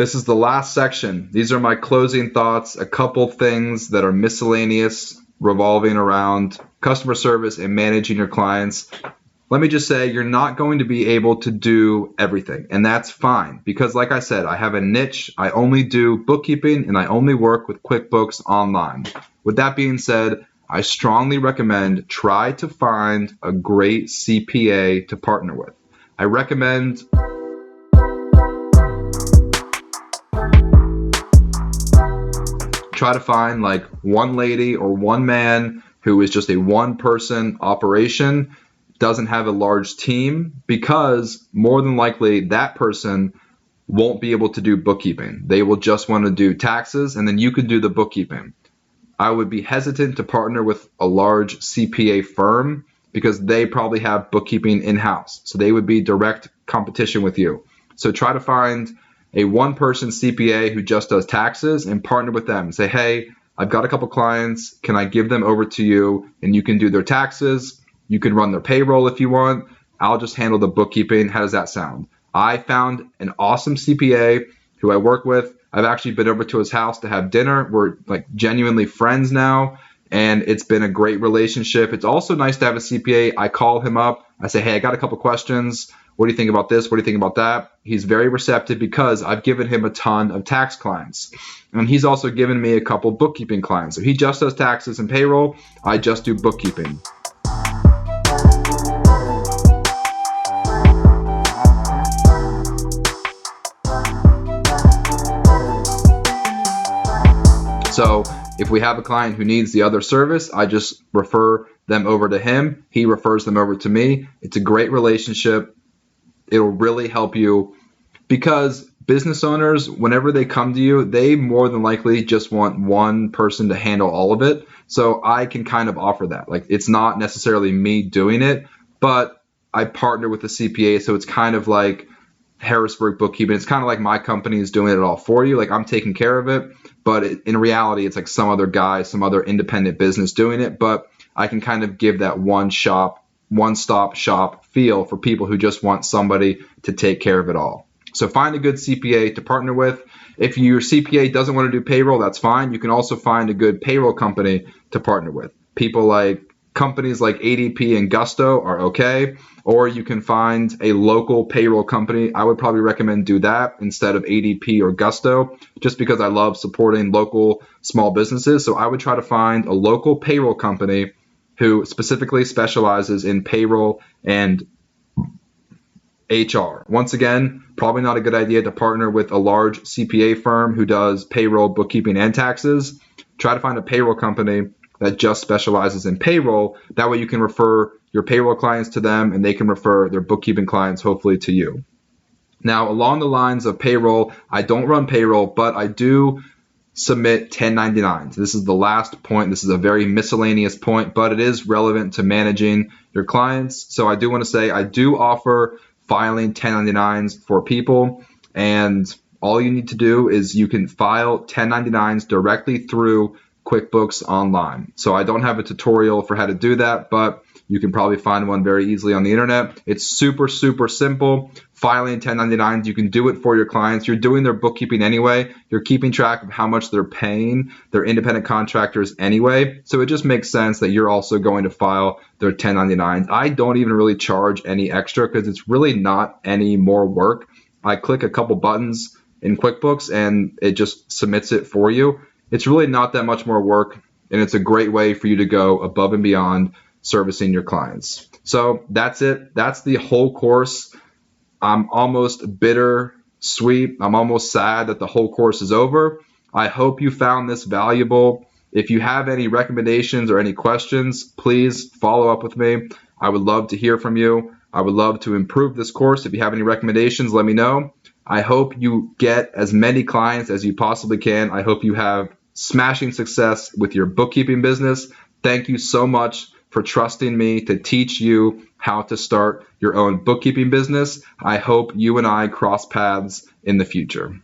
This is the last section. These are my closing thoughts, a couple things that are miscellaneous revolving around customer service and managing your clients. Let me just say, you're not going to be able to do everything, and that's fine because like I said, I have a niche. I only do bookkeeping and I only work with QuickBooks Online. With that being said, I strongly recommend try to find a great CPA to partner with. I recommend try to find like one lady or one man who is just a one-person operation, doesn't have a large team, because more than likely that person won't be able to do bookkeeping. They will just want to do taxes, and then you can do the bookkeeping. I would be hesitant to partner with a large CPA firm because they probably have bookkeeping in-house. So they would be direct competition with you. So try to find a one-person CPA who just does taxes and partner with them. Say, hey, I've got a couple clients. Can I give them over to you? And you can do their taxes. You can run their payroll if you want. I'll just handle the bookkeeping. How does that sound? I found an awesome CPA who I work with. I've actually been over to his house to have dinner. We're like genuinely friends now, and it's been a great relationship. It's also nice to have a CPA. I call him up. I say, hey, I got a couple questions. What do you think about this? What do you think about that? He's very receptive because I've given him a ton of tax clients. And he's also given me a couple bookkeeping clients. So he just does taxes and payroll. I just do bookkeeping. So if we have a client who needs the other service, I just refer them over to him. He refers them over to me. It's a great relationship. It'll really help you because business owners, whenever they come to you, they more than likely just want one person to handle all of it. So I can kind of offer that. Like, it's not necessarily me doing it, but I partner with a CPA. So it's kind of like Harrisburg Bookkeeping. It's kind of like my company is doing it all for you. Like, I'm taking care of it, but in reality, it's like some other guy, some other independent business doing it. But I can kind of give that one-stop shop feel for people who just want somebody to take care of it all. So find a good CPA to partner with. If your CPA doesn't want to do payroll, that's fine. You can also find a good payroll company to partner with. Companies like ADP and Gusto are okay, or you can find a local payroll company. I would probably recommend do that instead of ADP or Gusto, just because I love supporting local small businesses. So I would try to find a local payroll company who specifically specializes in payroll and HR. Once again, probably not a good idea to partner with a large CPA firm who does payroll, bookkeeping, and taxes. Try to find a payroll company that just specializes in payroll. That way you can refer your payroll clients to them and they can refer their bookkeeping clients hopefully to you. Now, along the lines of payroll, I don't run payroll, but I do submit 1099s. This is the last point. This is a very miscellaneous point, but it is relevant to managing your clients. So I do want to say I do offer filing 1099s for people, and all you need to do is you can file 1099s directly through QuickBooks Online. So I don't have a tutorial for how to do that, but you can probably find one very easily on the internet. It's super, super simple. Filing 1099s, you can do it for your clients. You're doing their bookkeeping anyway. You're keeping track of how much they're paying their independent contractors anyway. So it just makes sense that you're also going to file their 1099s. I don't even really charge any extra because it's really not any more work. I click a couple buttons in QuickBooks and it just submits it for you. It's really not that much more work, and it's a great way for you to go above and beyond servicing your clients. So that's it. That's the whole course. I'm almost bittersweet. I'm almost sad that the whole course is over. I hope you found this valuable. If you have any recommendations or any questions, please follow up with me. I would love to hear from you. I would love to improve this course. If you have any recommendations, let me know. I hope you get as many clients as you possibly can. I hope you have smashing success with your bookkeeping business. Thank you so much for trusting me to teach you how to start your own bookkeeping business. I hope you and I cross paths in the future.